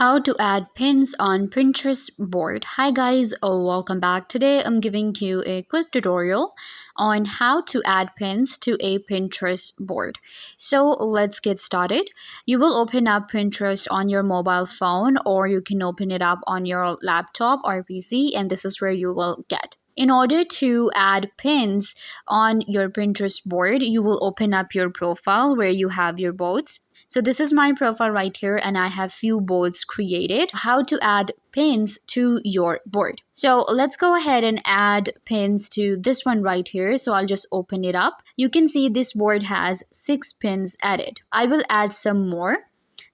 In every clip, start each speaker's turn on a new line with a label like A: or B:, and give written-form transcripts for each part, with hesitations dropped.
A: How to add pins on Pinterest board. Hi guys, welcome back. Today I'm giving you a quick tutorial on how to add pins to a Pinterest board. So let's get started. You will open up Pinterest on your mobile phone, or you can open it up on your laptop or PC, and this is where you will get. In order to add pins on your Pinterest board, you will open up your profile where you have your boards. So this is my profile right here, and I have few boards created. How to add pins to your board. So let's go ahead and add pins to this one right here. So I'll just open it up. You can see this board has 6 pins added. I will add some more.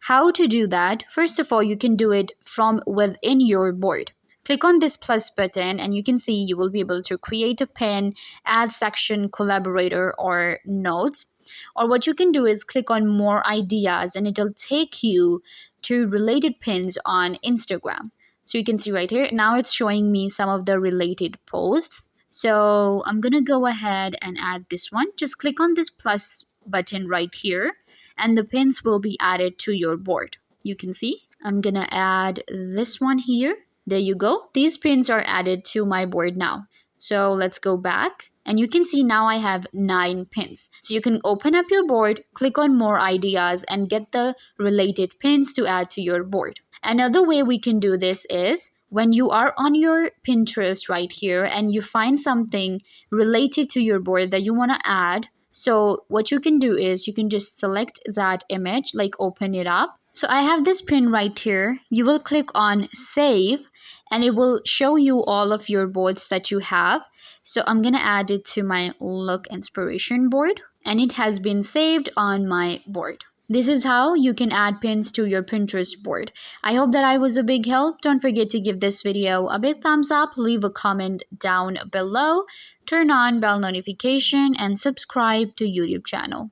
A: How to do that? First of all, you can do it from within your board. Click on this plus button and you can see you will be able to create a pin, add section, collaborator, or notes. Or what you can do is click on more ideas and it'll take you to related pins on Instagram. So you can see right here, now it's showing me some of the related posts. So I'm gonna go ahead and add this one. Just click on this plus button right here and the pins will be added to your board. You can see I'm gonna add this one here. There you go. These pins are added to my board now. So let's go back. And you can see now I have 9 pins. So you can open up your board, click on more ideas, and get the related pins to add to your board. Another way we can do this is when you are on your Pinterest right here and you find something related to your board that you want to add. So what you can do is you can just select that image, like open it up. So I have this pin right here. You will click on save and it will show you all of your boards that you have. So I'm going to add it to my look inspiration board and it has been saved on my board. This is how you can add pins to your Pinterest board. I hope that I was a big help. Don't forget to give this video a big thumbs up, leave a comment down below, turn on bell notification and subscribe to YouTube channel.